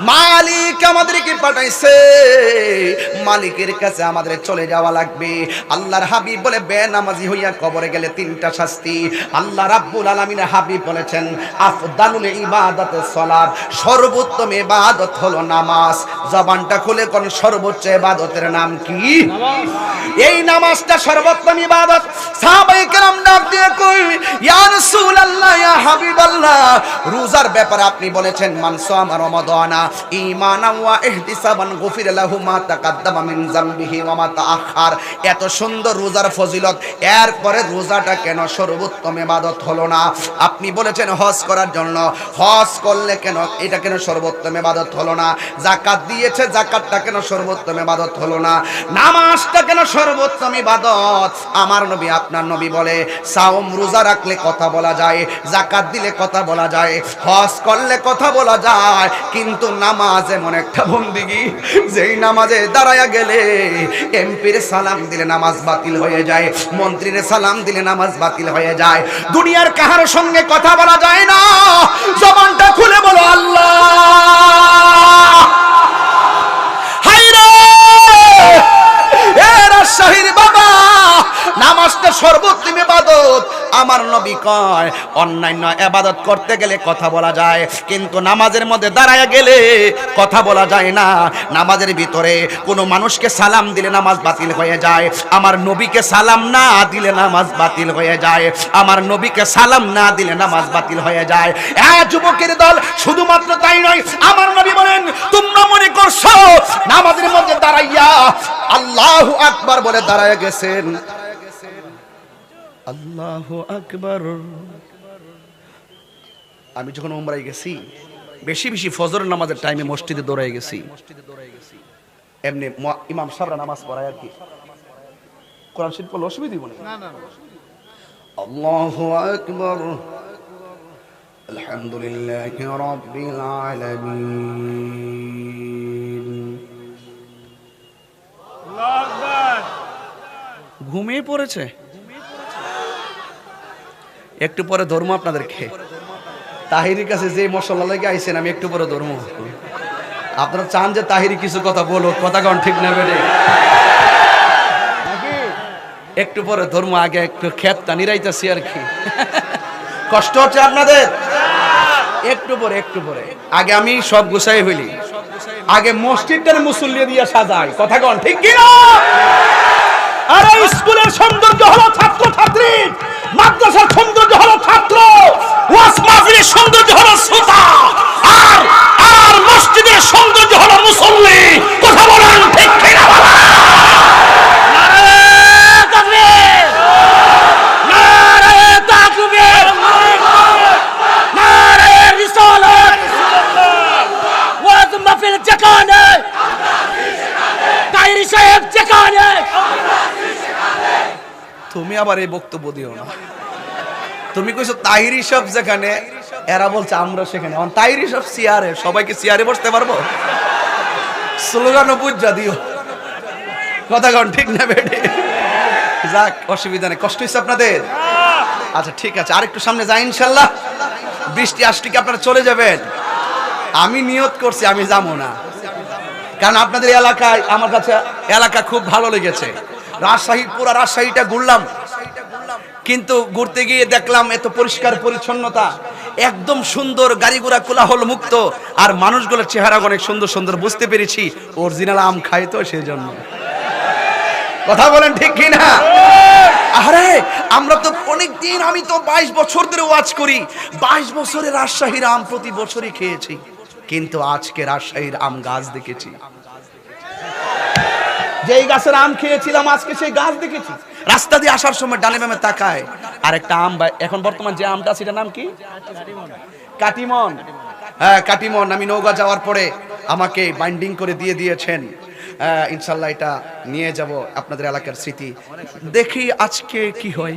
মালিক আমাদেরকে পাঠাইছে, মালিকের কাছে আমাদের চলে যাওয়া লাগবে। আল্লাহর হাবিব বলে বেনামাজি হইয়া কবরে গেলে তিনটা শাস্তি। আল্লাহ রাব্বুল আলামিনের হাবিব বলেছেন আফদালুল ইবাদাত সালাত, সর্বোত্তম ইবাদত হলো নামাজ। জবানটা খুলে কোন সর্বোচ্চ ইবাদতের নাম কি? নামাজ। এই নামাজটা সর্বোত্তম ইবাদত। সাহাবায়ে কেরাম ডাক দিয়ে কই ইয়া রাসূলুল্লাহ ইয়া হাবিবাল্লাহ, রোজার ব্যাপারে আপনি বলেছেন মান সামা রমাদানা ঈমানান ওয়া ইহতিসাবান গুফিরা লাহু মা তাকাদ্দামা মিন যামবিহি ওয়া মা তাআখার। এত সুন্দর রোজার ফজিলত, এরপরে রোজাটা কেন সর্বোত্তম ইবাদত হলো না? আপনি বলেছেন হজ করার জন্য, হজ করলে কেন এটা কেন সর্বোত্তম ইবাদত হলো না? যাকাত দিয়েছে, যাকাতটা কেন সর্বোত্তম ইবাদত হলো না? নামাজটা কেন সর্বোত্তম ইবাদত? আমার নবী আপনার নবী বলে সাওম রোজা রাখলে কথা বলা যায়, যাকাত দিলে কথা বলা যায়, হজ করলে কথা বলা যায়, কিন্তু নামাজ এমন একটা বন্দেগী যেই নামাজে দাঁড়ায়া গেলে এমপির সালাম দিলে নামাজ বাতিল হয়ে যায়, মন্ত্রীর সালাম দিলে নামাজ বাতিল হয়ে যায়। দুনিয়ার কাহার সঙ্গে কথা বলা যায় না। জবানটা খুলে বলো আল্লাহ। হায়রে এ রাজশাহীর বাবা, নামাজটা সর্বোত্তম ইবাদত। আমার নবী কয় অন্যান্য ইবাদত করতে গেলে কথা বলা যায়, কিন্তু নামাজের মধ্যে দাঁড়ায় গেলে কথা বলা যায় না। নামাজের ভিতরে কোনো মানুষকে সালাম দিলে নামাজ বাতিল হয়ে যায়, আমার নবীকে সালাম না দিলে নামাজ বাতিল হয়ে যায়, আমার নবীকে সালাম না দিলে নামাজ বাতিল হয়ে যায়। যুবকের দল, শুধুমাত্র তাই নয়, আমার নবী বলেন তোমরা মনে করছো নামাজের মধ্যে দাঁড়াইয়া আল্লাহু আকবার বলে দাঁড়ায় গেছেন, আল্লাহু আকবার। আমি যখন উমরায় গেছি, বেশি বেশি ফজরের নামাজের টাইমে মসজিদে দৌড়াই গেছি, এমনি ইমাম সাহেবরা নামাজ পড়ায় আর কি, কোরআন শরীফ পড়লে অসুবিধা হবে না। আল্লাহু আকবার, আলহামদুলিল্লাহি রাব্বিল আলামিন। আল্লাহু আকবার। ঘুমিয়ে পড়েছে। একটু পরে ধর্ম আপনাদেরকে তাহিরির কাছে যে মশলা লেগে আইছেন, আমি একটু পরে ধর্ম। আপনারা চান যে তাহিরি কিছু কথা বলো, কথা কোন ঠিক না বেড়ে একটু পরে ধর্ম, আগে একটু খেতটা নিরাইতেছি আর কি। কষ্ট হচ্ছে আপনাদের? একটু পরে আগে আমি সব গুছাই হইলি, আগে মসজিদটার মুসল্লি দিয়ে সাজাই, কথা কোন ঠিক কিনা? আরে স্কুলের সৌন্দর্য হলো ছাত্র ছাত্রী, মাদ্রাসার সৌন্দর্য হলো ছাত্র, ওয়াজ মাহফিলের সৌন্দর্য হলো শ্রোতা, আর মসজিদের সৌন্দর্য হলো মুসল্লি। কথা বলেন ঠিক কিনা? নারে তাকবীর, নারে তাকবীর, নারে রিসালাত। ওয়াজ মাহফিল যেখানে, তাহিরি সাহেব যেখানে, তুমি আবার এই বক্তব্য দিও না। তুমি কইছো তাহিরি সব যেখানে, এরা বলছে আমরা সেখানে। তাহিরি সব চেয়ারে, সবাইকে চেয়ারে বসতে পারবো? স্লোগানও বুঝা দিও, কথা কোন ঠিক না বেটে? যাক, অসুবিধা নেই। কষ্ট হচ্ছে আপনাদের? আচ্ছা ঠিক আছে, আরেকটু সামনে যাই ইনশাল্লাহ। বৃষ্টি আসলে কি আপনারা চলে যাবেন? আমি নিয়ত করছি আমি যাবো না, কারণ আপনাদের এলাকায় আমার কাছে এলাকা খুব ভালো লেগেছে। রাজশাহী, পুরা রাজশাহীটা ঘুরলাম, কিন্তু ঘুরতে গিয়ে দেখলাম এত পরিষ্কার পরিচ্ছন্নতা, একদম সুন্দর, গাড়ি ঘোড়া কোলাহল মুক্ত, আর মানুষগুলোর চেহারা অনেক সুন্দর সুন্দর। বুঝতে পেরেছি অরিজিনাল আম খাই তো সেই জন্য। কথা বলেন ঠিক কিনা? আরে আমরা তো অনেক দিন, আমি তো 22 বছর ধরে ওয়াজ করি, 22 বছরে রাজশাহীর আম প্রতি বছরই খেয়েছি, কিন্তু আজকে রাজশাহীর আম গাছ দেখেছি। যেই গাছের আম খেয়েছিলাম আজকে সেই গাছ দেখেছি। রাস্তা দিয়ে আসার সময় ডানে বামে তাকায় আর একটা আম, এখন বর্তমান যে আমটা সেটার নাম কি? কাটিমন। হ্যাঁ কাটিমন। আমি নওগাঁ যাওয়ার পরে আমাকে বাইন্ডিং করে দিয়ে দিয়েছেন, ইনশাল্লাহ এটা নিয়ে যাব আপনাদের এলাকার স্মৃতি। দেখি আজকে কি হয়।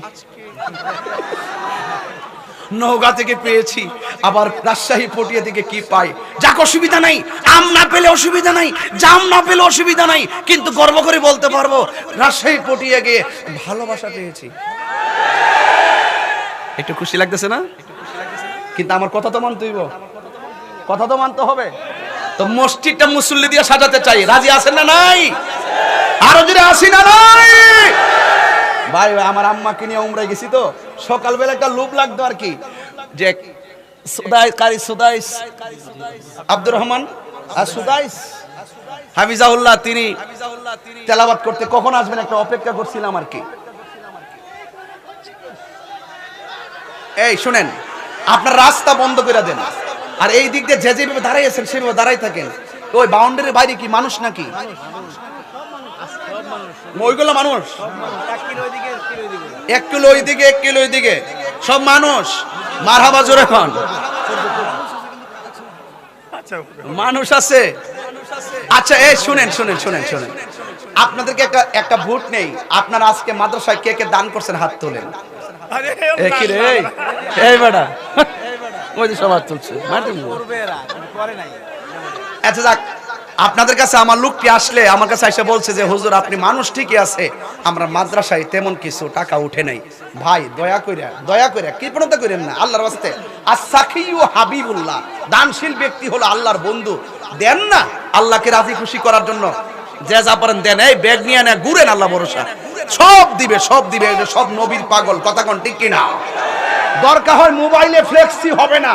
নওগাঁ থেকে পেয়েছি, আবার রাজশাহী পটিয়া থেকে কি পাই। যাক, অসুবিধা নাই, আম না পেলে অসুবিধা নাই, জাম না পেলে অসুবিধা নাই, কিন্তু গর্ব করে বলতে পারবো রাজশাহী পটিয়া গিয়ে ভালোবাসা পেয়েছি। একটু খুশি লাগতেছে না? কিন্তু আমার কথা তো মানতে হইব, কথা তো মানতে হবে। তো মসজিদটা মুসল্লি দিয়ে সাজাতে চাই, রাজি আছেন না নাই? আরো যদি আসি না নাই ভাই, আমার আম্মাকে নিয়ে উমরায় গেছি তো সকালবেলা একটা লোভ লাগতো আর কি, যে সুদাইস আব্দুর রহমান আর সুদাইস হাফিজাহুল্লাহ তিনি তেলাওয়াত করতে কখন আসবেন একটা অপেক্ষা করছিলাম আর কি। এই শুনেন, আপনার রাস্তা বন্ধ করে দেন, আর এই দিক দিয়ে যেভাবে দাঁড়াই আছেন সেভাবে দাঁড়াই থাকেন। ওই বাউন্ডারির বাইরে কি মানুষ নাকি? ওইগুলো মানুষ, 1 কিলো ওইদিকে 1 কিলো ওইদিকে সব মানুষ। মারহাবা জোরে খান, মানুষ আছে। আচ্ছা এই শুনেন শুনেন শুনেন শুনেন, আপনাদেরকে একটা ভোট নেই। আপনারা আজকে মাদ্রাসায় কে কে দান করছেন হাত তোলেন। কি রে এই বেটা, ওই যে সবার তুলছে। আচ্ছা যাক, আপনাদের কাছে আমার লোকটি আসলে আমার কাছে এসে বলছে যে হুজুর আপনি মানুষ ঠিকই আছে, আমরা মাদ্রাসায় তেমন কিছু টাকা উঠে নাই। ভাই দয়া কইরা কৃপণতা করেন না আল্লাহর ওয়াস্তে। as-sakhiyu হাবিবুল্লাহ, দানশীল ব্যক্তি হলো আল্লাহর বন্ধু। দেন না আল্লাহকে রাজি খুশি করার জন্য, যে যা পারেন দেন। এই ব্যাগ নিয়ে না ঘুরেন, আল্লাহ ভরসা সব দিবে সব দিবে। এটা সব নবীর পাগল, কথা কোন ঠিক কিনা? দরকার হয় মোবাইলে ফ্লেক্সি হবে না,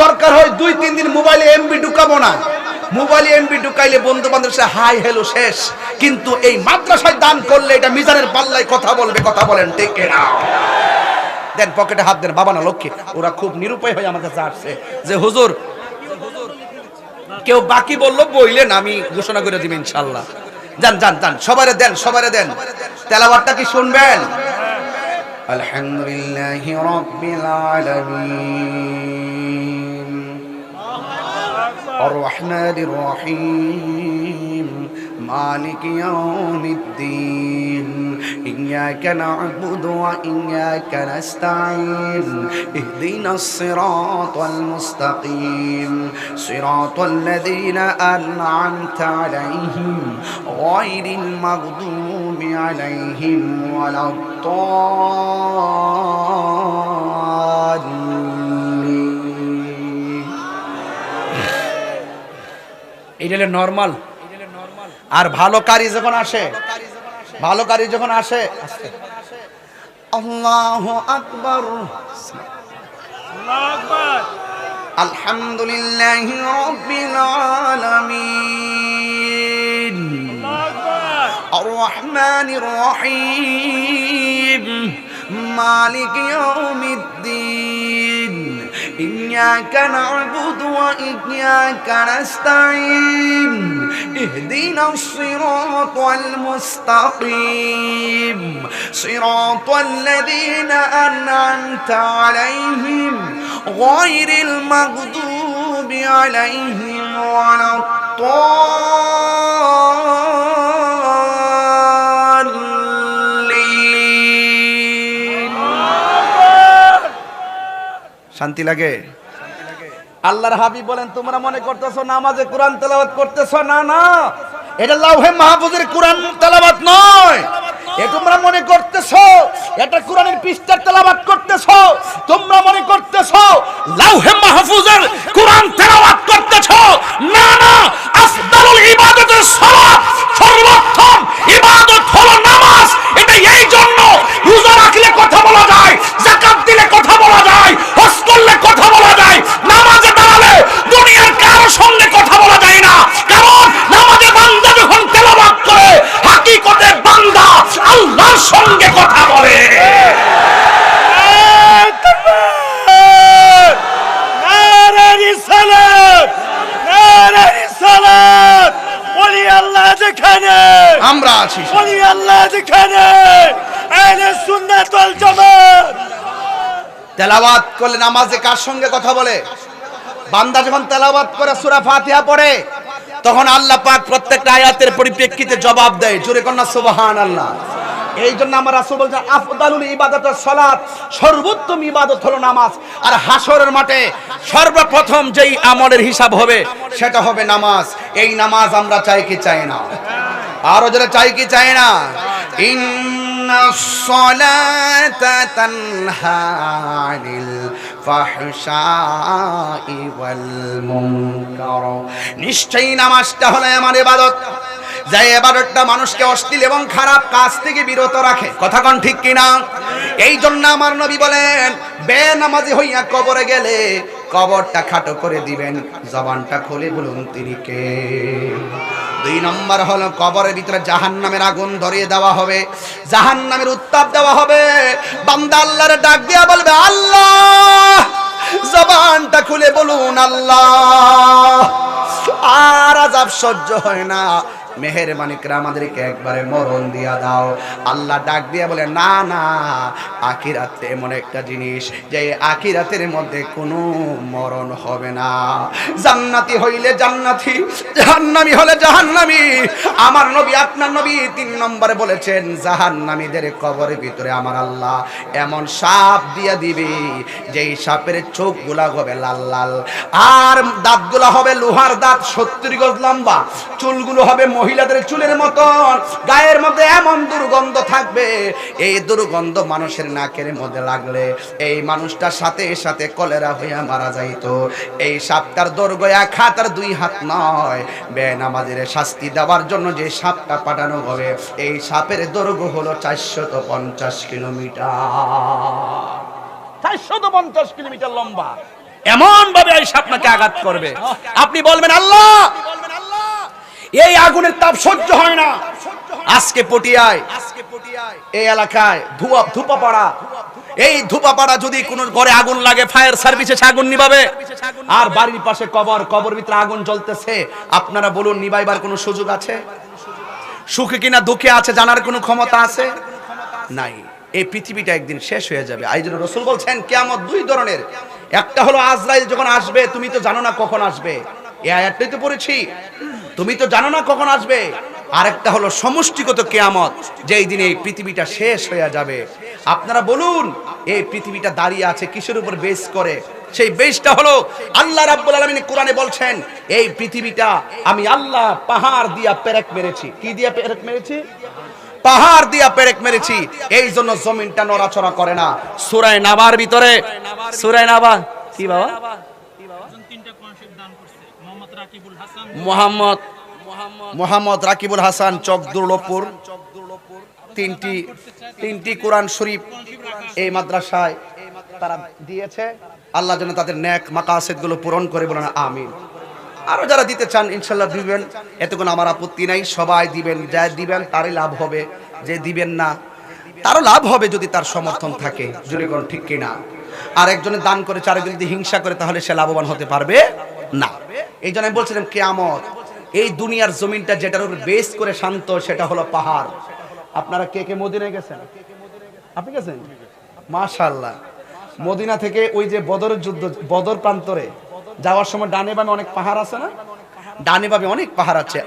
দরকার হয় 2-3 দিন মোবাইলে এমবি ঢুকাবো না। মোবাইলে এমবি ঢুকাইলে বন্ধু বান্ধবের সাথে হাই হ্যালো শেষ, কিন্তু এই মাদ্রাসায় দান করলে এটা মিজানের পাল্লায় কথা বলবে, কথা বলেন ঠিক কিনা? দেন পকেটে হাত দেন, বাবা না লক্ষ্মী। ওরা খুব নিরুপায় হয়ে আমার কাছে আসছে যে হুজুর কেউ বাকি বললো বইলেন, আমি ঘোষণা করে দিব ইনশাআল্লাহ। যান যান যান, সবারে দেন সবারে দেন। তেলাওয়াতটা কি শুনবেন? আলহামদুলিল্লাহি রাব্বিল আলামিন আর রহমানির রহিম মালিকি ইয়াউমিদ্দিন ইয়্যাকা না'বুদু ওয়া ইয়্যাকা নাস্তাঈন ইহদিনাস সিরাতাল মুস্তাকিম সিরাতাল লাযীনা আন'আমতা আলাইহিম গায়রিল মাগদুবি আলাইহিম ওয়ালাদ-দাল্লিন। এটা হলো নরমাল। আর ভালো কারি যখন আসে, ভালো কারি যখন আসে, আল্লাহু আকবার, আল্লাহু আকবার, আলহামদুলিল্লাহি রাব্বিল আলামিন, আল্লাহু আকবার, আর রহমানির রহিম মালিকি ইয়াউমিদ্দিন ইয়্যাকা না'বুদু ওয়া ইয়্যাকা নাস্তাঈন ইহদিনাস সিরাতাল মুস্তাকিম সিরাতাল লাযীনা আন'আমতা আলাইহিম গায়রিল মাগদুবি আলাইহিম ওয়ালাদ-দাল্লিন। শান্তি লাগে? আল্লাহর হাবিব বলেন তোমরা মনে করতেছো নামাজে কোরআন তেলাওয়াত করতেছো, না না, এটা লাউহে মাহফুজের কোরআন তেলাওয়াত নয়। এটা তোমরা মনে করতেছো এটা কোরআনের পৃষ্ঠার তেলাওয়াত করতেছো, তোমরা মনে করতেছো লাউহে মাহফুজের কোরআন তেলাওয়াত করতেছো, না না, আফদালুল ইবাদাতের সালাত, সর্বোত্তম ইবাদত হলো নামাজ। এটা এই জন্য রোজা রাখলে কথা বলা যায়, যাকাত দিলে কথা বলা যায়, হজ করলে কথা বলা যায়, নামাজে দাঁড়ালে দুনিয়ার কারো সঙ্গে কথা বলা যায় না। কারণ নামাজে বান্দা যখন তেলাওয়াত করে হাকিকতে বান্দা আল্লাহর সঙ্গে কথা বলে। নারে রিসালাত, নারে রিসালাত। ওলি আল্লাহ যেখানে আমরা আছি, ওলি আল্লাহ যেখানে আহলে সুন্নাত ওয়াল জামাত। তেলাওয়াত করলে নামাজে কার সঙ্গে কথা বলে? বান্দা যখন তেলাওয়াত করে সূরা ফাতিহা পড়ে তখন আল্লাহ পাক প্রত্যেকটা আয়াতের পরিপ্রেক্ষিতে জবাব দেয়। জোরে কন্না সুবহানাল্লাহ। এই জন্য আমার রাসূল বলেছেন আফদালুল ইবাদাতুস সালাত, সর্বোত্তম ইবাদত হলো নামাজ। আর হাসরের মাঠে সর্বপ্রথম যেই আমলের হিসাব হবে সেটা হবে নামাজ। এই নামাজ আমরা চাই কি চাই না? আরো যারা চাই কি চাই না? ইন্নাস সালাতা তানহা আনিল ফাহশাই ওয়াল মুনকার। নিশ্চয়ই নামাজটা হলো এমন ইবাদত যে ইবাদতটা মানুষকে অশ্লীল এবং খারাপ কাজ থেকে বিরত রাখে। কথা কোন ঠিক কিনা? এই জন্য আমার নবী বলেন, বেনামাজি হইয়া কবরে গেলে কবরটা খাটো করে দিবেন, জবানটা খুলে বলুন তিনি কে। 2 নম্বর হলো কবরের ভিতরে জাহান্নামের আগুন ধরিয়ে দেওয়া হবে, জাহান্নামের উত্তাপ দেওয়া হবে। বান্দা আল্লাহর ডাক দিয়া বলবে আল্লাহ, জবানটা খুলে বলুন আল্লাহ। আর আযাব সহ্য হয় না, মেহেরবানি করে আমাদেরকে একবারে মরণ দিয়া দাও। আল্লাহ ডাক দিয়া বলে না না, আখিরাতে এমন একটা জিনিস যে আখিরাতের মধ্যে কোনো মরণ হবে না। জান্নাতি হইলে জান্নাতি, জাহান্নামী হলে জাহান্নামী। আমার নবী আপনার নবী 3 নম্বরে বলেছেন, জাহান্নামীদের কবরের ভিতরে আমার আল্লাহ এমন সাপ দিয়া দিবে যেই সাপের চোখগুলা হবে লাল লাল, আর দাঁতগুলা হবে লোহার দাঁত 70 গজ লম্বা, চুলগুলো হবে মহিলাদের চুলের মতন, গায়ের মধ্যে এমন দুর্গন্ধ থাকবে, এই দুর্গন্ধ মানুষের নাকের মধ্যে লাগলে এই মানুষটার সাথে সাথে কলেরা হইয়া মারা যাইতো। এই সাপটার দৈর্ঘ্য 1 হাত আর 2 হাত নয়। বেনামাজির শাস্তি দেওয়ার জন্য যে সাপটা পাঠানো হবে, এই সাপের দৈর্ঘ্য হলো 450 কিলোমিটার। 450 কিলোমিটার লম্বা। এমন ভাবে এই সাপ আপনাকে আঘাত করবে, আপনি বলবেন আল্লাহ, এই আগুনের তাপ সহ্য হয় না। আজকে পটিয়ায় এই এলাকায় ধুপাপাড়া, এই ধুপাপাড়া যদি কোন ঘরে আগুন লাগে, ফায়ার সার্ভিসে আগুন নিভাবে, আর বাড়ির পাশে কবর ভিতরে আগুন জ্বলতেছে, আপনারা বলুন নিভাইবার কোনো সুযোগ আছে? সুখে কিনা দুঃখে আছে জানার কোনো ক্ষমতা আছে? নাই। এই পৃথিবীটা একদিন শেষ হয়ে যাবে। এই জন্য রাসূল বলছেন কিয়ামত 2 ধরনের। একটা হলো আজরাইল যখন আসবে, তুমি তো জানো না কখন আসবে, এই আয়াতটাই তো পড়েছি, তুমি তো জানো না কখন আসবে। আরেকটা হলো সমষ্টিগত কিয়ামত, যেই দিনে এই পৃথিবীটা শেষ হয়ে যাবে। আপনারা বলুন এই পৃথিবীটা দাঁড়িয়ে আছে কিসের উপর বেস করে? সেই বেসটা হলো আল্লাহ রাব্বুল আলামিন কোরআনে বলছেন, এই পৃথিবীটা আমি আল্লাহ পাহাড় দিয়া পেরেক মেরেছি। কি দিয়া পেরেক মেরেছি? পাহাড় দিয়া পেরেক মেরেছি। এই জন্য জমিনটা নড়াচড়া করে না। সূরা নাবার ভিতরে, সূরা নাবা কি বাবা, মোহাম্মদ রাকিবুল হাসান চকদুর্লভপুর, তিনটি কোরআন শরীফ এই মাদ্রাসায় তারা দিয়েছে। আল্লাহ যেন তাদের নেক মাকাসিদ গুলো পূরণ করে, বলেন আমিন। আরো যারা দিতে চান ইনশাল্লাহ দিবেন, এতে কোনো আমার আপত্তি নাই। সবাই দিবেন, যা দিবেন তারই লাভ হবে, যে দিবেন না তারও লাভ হবে যদি তার সমর্থন থাকে। যদি কোন ঠিক কিনা? আর একজনে দান করে চারজন যদি হিংসা করে, তাহলে সে লাভবান হতে পারবে না। এই জন্য আমি বলছিলাম কিয়ামত, এই দুনিয়ার জমিনটা যেটার উপর বেস করে শান্ত, সেটা হলো পাহাড়। আপনারা কে কে মদিনায় গেছেন? আপনি গেছেন? মাশাআল্লাহ। মদিনা থেকে ওই যে বদরের যুদ্ধ, বদর প্রান্তরে যাওয়ার সময় ডানে বামে অনেক পাহাড় আছে না? ডানে বামে অনেক পাহাড় আছে।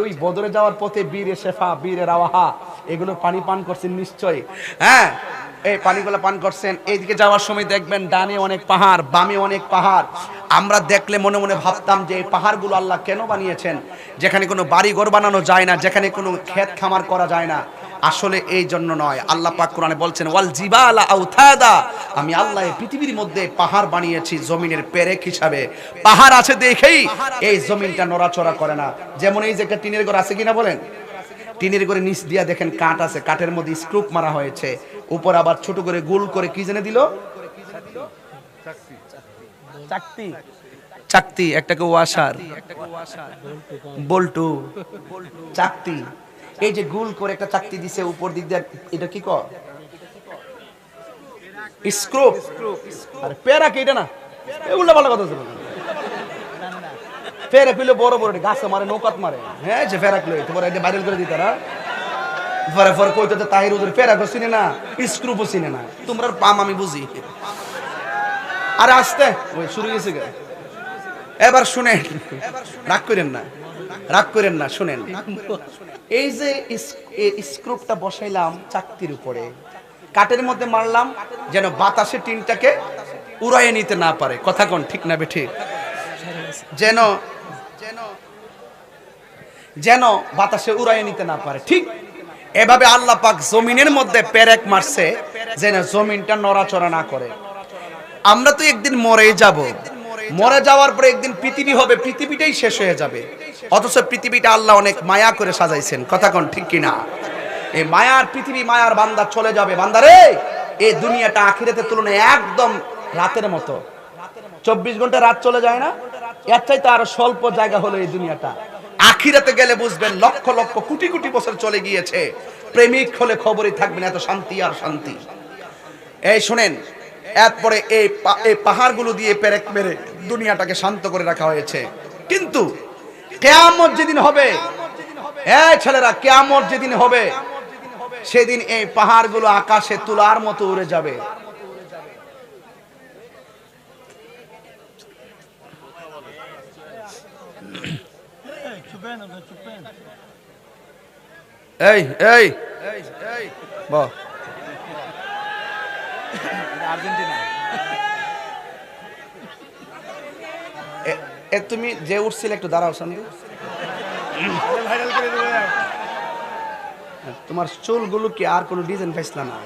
ওই বদরে যাওয়ার পথে বীরে শেফা, বীরে রাওয়াহা, এগুলো পানি পান করছেন নিশ্চয়ই। হ্যাঁ, এই পানিগুলো পান করছেন। এইদিকে যাওয়ার সময় দেখবেন ডানে অনেক পাহাড়, বামে অনেক পাহাড়। আমরা দেখলে মনে মনে ভাবতাম যে এই পাহাড়গুলো আল্লাহ কেন বানিয়েছেন, যেখানে কোনো বাড়ি ঘর বানানো যায় না, যেখানে কোনো ক্ষেত খামার করা যায় না। আসলে এই জন্য নয়। আল্লাহ পাক কোরআনে বলছেন ওয়াল জিবালা আউতাদা, আমি আল্লাহ এই পৃথিবীর মধ্যে পাহাড় বানিয়েছি জমিনের পেরেক হিসাবে। পাহাড় আছে দেখেই এই জমিনটা নড়াচড়া করে না। যেমন এই যে একটা টিনের ঘর আছে কিনা বলেন, টিনের ঘরে নিচ দিয়া দেখেন কাঠ আছে, কাঠের মধ্যে স্ক্রুপ মারা হয়েছে, উপর আবার ছোট করে গোল করে কি জেনে দিল, চাকতি, একটাকে ওয়াশার, বল্টু, চাকতি। এই যে গোল করে একটা চাকতি দিছে উপর দিক দিয়ে, এটা কি কয়? স্ক্রুপ। আরে পেরা কি এটা না? এগুলো ভালো কথা ছিল। ফেরা কইলে বড় বড় গাছে মারে, নৌকাত মারে। হ্যাঁ, যে ফেরা কইলে তোমার এটা ভাইরাল করে দিতা না। পরে কইতে তো তাহির ওদের ফেরা কো চিনে না, স্ক্রুপও চিনে না। তোমরা পাম আমি বুঝি। আরে আস্তে ওই শুরু গেছে গে। এবার শুনেন, রাগ করেন না, রাগ করেন না, শুনেন। এই যে স্ক্রুপটা বসাইলাম চাকতির উপরে, কাঠের মধ্যে মারলাম যেন বাতাসে টিনটাকে উড়াইয়ে নিতে না পারে। কথা কোন ঠিক না বেঠিক? যেন যেন বাতাসে উড়াইয়ে নিতে না পারে। ঠিক এভাবে আল্লাহ পাক জমিনের মধ্যে পেরেক মারছে যেন জমিনটা নড়াচড়া না করে। আমরা তো একদিন মরেই যাব, মরে যাওয়ার পরে একদিন পৃথিবী হবে, পৃথিবীটাই শেষ হয়ে যাবে। অথচ পৃথিবীটা আল্লাহ অনেক মায়া করে সাজাইছেন, কথা কোন ঠিক কিনা? এই মায়ার পৃথিবী, মায়ার বান্দা চলে যাবে। বান্দারে, এই দুনিয়াটা আখিরাতের তুলনায় একদম রাতের মতো। 24 ঘন্টা রাত চলে যায় না, এর চাইতে আরো স্বল্প জায়গা হলো এই দুনিয়াটা। আখিরাতে গেলে বুঝবেন লক্ষ লক্ষ কোটি কোটি বছর চলে গিয়েছে। প্রেমিক হলে খবরই থাকবে না, এত শান্তি আর শান্তি। এই শুনেন, এরপরে এই পাহাড়গুলো দিয়ে পেরেক মেরে দুনিয়াটাকে শান্ত করে রাখা হয়েছে। কিন্তু কিয়ামত যেদিন হবে, এই ছেলেরা, কিয়ামত যেদিন হবে সেদিন এই পাহাড়গুলো আকাশে তুলার মতো উড়ে যাবে। এই এই বল, আর্জেন্টিনা তুমি যে উঠছিলে একটু দাঁড়াও সামনে। তোমার চুলগুলো কি আর কোনো ডিজাইন পাইছিল না?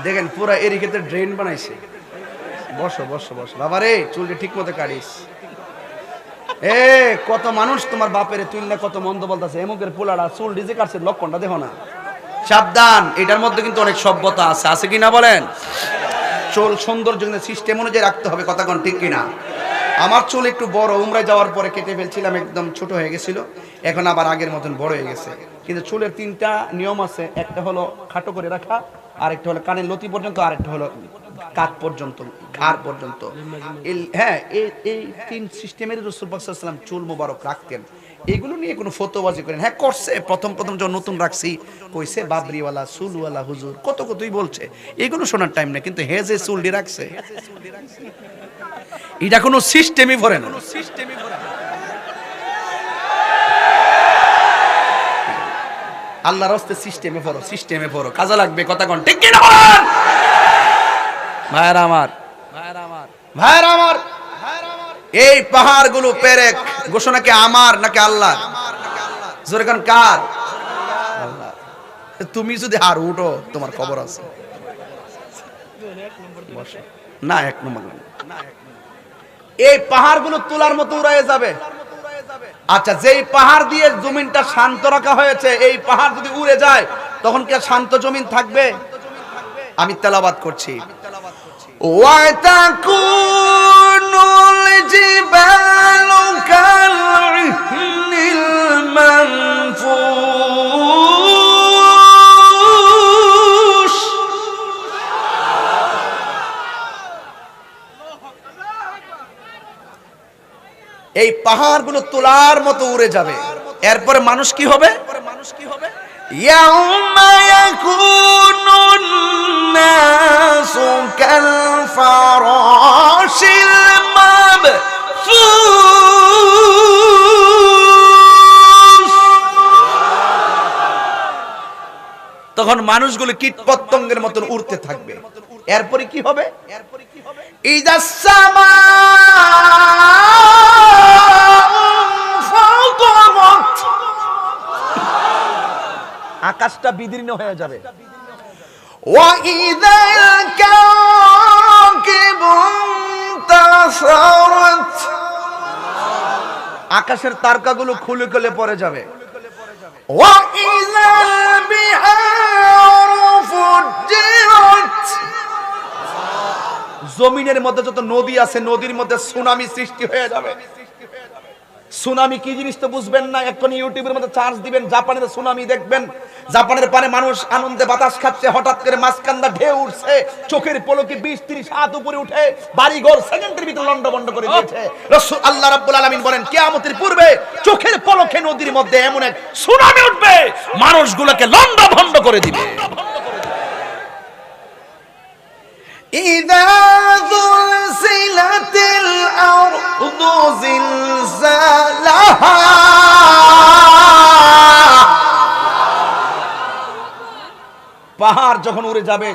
দেখেন পুরা এরিকেতে ড্রেন বানাইছে। বসো বসো বসো বাবা রে, চুলটা ঠিক মতো কাটিস। এ কত মানুষ তোমার বাপের তুই না কত মন্দ বলতেছে, এমুকের পোলাটা চুল ডিজে কাটছে, লক্ষণটা দেখো না। সাবধান, এটার মধ্যে কিন্তু অনেক সভ্যতা আছে, আছে কিনা বলেন? চুল সৌন্দর্য সিস্টেম অনুযায়ী রাখতে হবে, কথা কোন ঠিক কিনা? আমার চুল একটু বড়, উমরায় যাওয়ার পরে কেটে ফেলছিলাম, একদম ছোট হয়ে গেছিল, এখন আবার আগের মতন বড় হয়ে গেছে। কিন্তু চুলের 3টা নিয়ম আছে, একটা হলো খাটো করে রাখা, আরেকটা হলো কানের লতি পর্যন্ত, আরেকটা হলো কাঁধ পর্যন্ত, ঘাড় পর্যন্ত। হ্যাঁ, এই 3 সিস্টেমের রাসূল সাল্লাল্লাহু আলাইহি ওয়াসাল্লাম চুল মোবারক রাখতেন। এগুলো নিয়ে কোনো ফতোয়াবাজি করেন? হ্যাঁ করছে, প্রথম যখন নতুন রাখছি কইছে বাবরিওয়ালা চুলওয়ালা হুজুর কতই বলছে, এগুলো শোনার টাইম না। কিন্তু হে যে চুলটি রাখছে এটা কোনো সিস্টেমই ভরে না। আল্লাহর রাস্তায় সিস্টেমে পড়ো, কাজে লাগবে, কথা কোন ঠিক কিনা বলেন? ভাইরা আমার, এই পাহাড়গুলো পেরেক ঘোষণা কি আমার নাকি আল্লাহ? জোরে কোন কার? আল্লাহ। তুমি যদি আর উঠো তোমার খবর আছে না, 1 নম্বর না। এই পাহাড়গুলো তুলার মতো উড়ে যাবে। আচ্ছা, যেই পাহাড় দিয়ে জমিনটা শান্ত রাখা হয়েছে, এই পাহাড় যদি উড়ে যায় তখন কি শান্ত জমিন থাকবে? আমি তেলাওয়াত করছি। ওয়াতাকুনুল জিবালু কালইহনিল মানফুশ। এই পাহাড়গুলো তুলার মতো উড়ে যাবে। এরপরে মানুষ কি হবে? ইয়াউমা ইয়াকুনুন নাসু কাল ফারাশিল মাবথুস। তখন মানুষগুলো কীট পতঙ্গের মতো উড়তে থাকবে। এরপরে কি হবে? ইদাস সামা আকাশটা বিদীর্ণ হয়ে যাবে। ওয়া ইযাল কাওয়াকিবু তাসারাত, আকাশের তারকাগুলো খুলে খুলে পড়ে যাবে। ওয়া ইযাল বিহারু ফুজ্জিরাত, জমিনের মধ্যে যত নদী আছে নদীর মধ্যে সুনামি সৃষ্টি হয়ে যাবে। সুনামি কি জিনিস তো বুঝবেন না, এখন ইউটিউবের মধ্যে চার্জ দিবেন, জাপানের সুনামি দেখবেন। জাপানের পানে মানুষ আনন্দে বাতাস খাচ্ছে, হঠাৎ করে মাঝখানটা ঢেউ উঠছে, চোখের পলকে 20-30 হাত উপরে উঠে বাড়িঘর সেকেন্ডের ভিতরে লন্ডভন্ড করে দিয়েছে। রাসূল আল্লাহ রাব্বুল আলামিন বলেন, কিয়ামতের পূর্বে চোখের পলকে নদীর মধ্যে এমন এক সুনামি উঠবে, মানুষগুলোকে লন্ডভন্ড করে দিবে। ইযা যুলসিলাতিল আরদু জিলজালাহা, পাহাড় যখন উড়ে যাবে,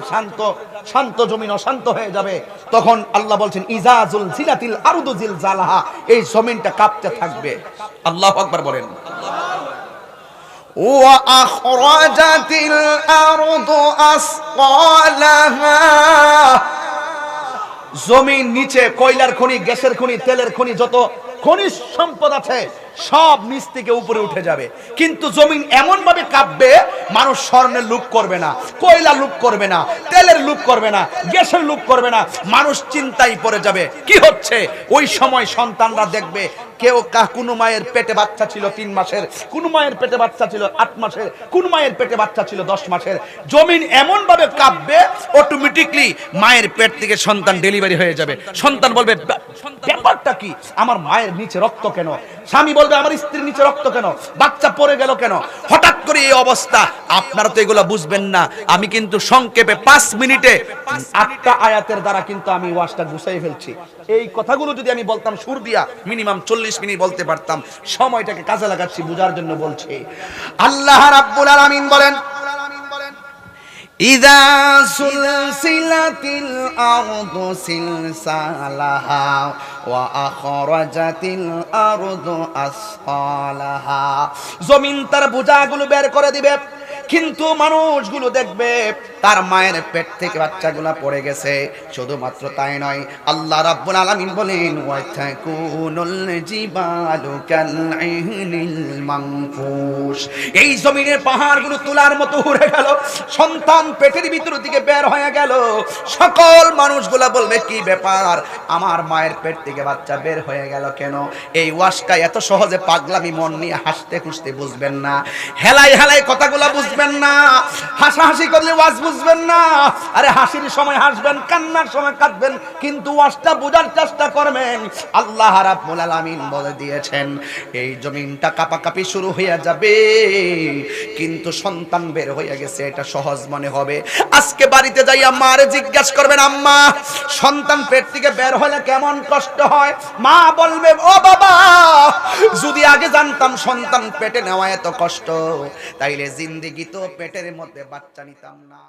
শান্ত জমিন অশান্ত হয়ে যাবে, তখন আল্লাহ বলছেন ইযা যুলসিলাতিল আরদু জিলজালাহা, এই জমিনটা কাঁপতে থাকবে। আল্লাহু আকবার বলেন। ওয়া আখরাজাতিল আরদু আসকালাহা জমির নিচে কয়লার খনি, গ্যাসের খনি, তেলের খনি, যত খনিজ সম্পদ আছে সব নিচ থেকে উপরে উঠে যাবে, কিন্তু জমিন এমন ভাবে কাঁপবে মানুষ স্বর্ণের লুপ করবে না, কয়লা লুপ করবে না, তেলের লুপ করবে না, গ্যাসের লুপ করবে না, মানুষ চিন্তায় পড়ে যাবে কি হচ্ছে। ওই সময় সন্তানরা দেখবে কেউ কোনো মায়ের পেটে বাচ্চা ছিল 3 মাসের, কোন মায়ের পেটে বাচ্চা ছিল 8 মাসের, কোন মায়ের পেটে বাচ্চা ছিল 10 মাসের। জমিন এমন ভাবে কাঁপবে অটোমেটিকলি মায়ের পেট থেকে সন্তান ডেলিভারি হয়ে যাবে। সন্তান বলবে ব্যাপারটা কি, আমার মায়ের নিচে রক্ত কেন? স্বামী বলবে আমার স্ত্রীর নিচে রক্ত কেন? বাচ্চা পড়ে গেল কেন? হঠাৎ করে এই অবস্থা। আপনারা তো এগুলো বুঝবেন না। আমি কিন্তু সংক্ষেপে 5 মিনিটে 8টা আয়াতের দ্বারা কিন্তু আমি ওয়াজটা গুছাই ফেলছি। এই কথাগুলো যদি আমি বলতাম সুর দিয়া মিনিমাম 40 মিনিট বলতে পারতাম। সময়টাকে কাজে লাগাচ্ছি বুঝার জন্য বলছি। আল্লাহ রাব্বুল আলামিন বলেন, ইযা সুলসিলাতিল আরদু সিলসালাহা ওয়া আখরাজাতিল আরদু আসফালাহা। জমিন তার বোঝাগুলো বের করে দিবে, কিন্তু মানুষগুলো দেখবে তার মায়ের পেট থেকে বাচ্চাগুলা পড়ে গেছে। শুধুমাত্র তাই নয়, আল্লাহ রাব্বুল আলামিন বলেন ওয়া তাকুনুল জিবালু কালইহনিল মানফুশ। এই জমিনের পাহাড়গুলো তুলার মতো উড়ে গেল, সন্তান পেটের ভিতর থেকে বের হয়ে গেল। সকল মানুষগুলা বলবে কি ব্যাপার, আমার মায়ের পেট থেকে বাচ্চা বের হয়ে গেল কেন? এই ওয়াজটা এত সহজে পাগলামি মন নিয়ে হাসতে খুশতে বুঝবেন না, হেলাই হেলাই কথাগুলা বুঝবেন না, হাসাহাসি করলে ওয়াজ বুঝবেন না। আরে হাসির সময় হাসবেন, কান্নার সময় কাঁদবেন, কিন্তু ওয়াজটা বোঝার চেষ্টা করবেন। আল্লাহ রাব্বুল আলামিন বলে দিয়েছেন এই জমিনটা কাঁপাকাঁপি শুরু হয়ে যাবে, কিন্তু সন্তান বের হয়ে গেছে এটা সহজ মনে হবে। আজকে বাড়িতে যাইয়া মারে জিজ্ঞাসা করবেন, আম্মা সন্তান পেট থেকে বের হলে কেমন কষ্ট হয়? মা বলবে ও বাবা, যদি আগে জানতাম সন্তান পেটে নেওয়া এত কষ্ট, তাইলে জিন্দেগি তো পেটের মধ্যে বাচ্চা নিতাম না।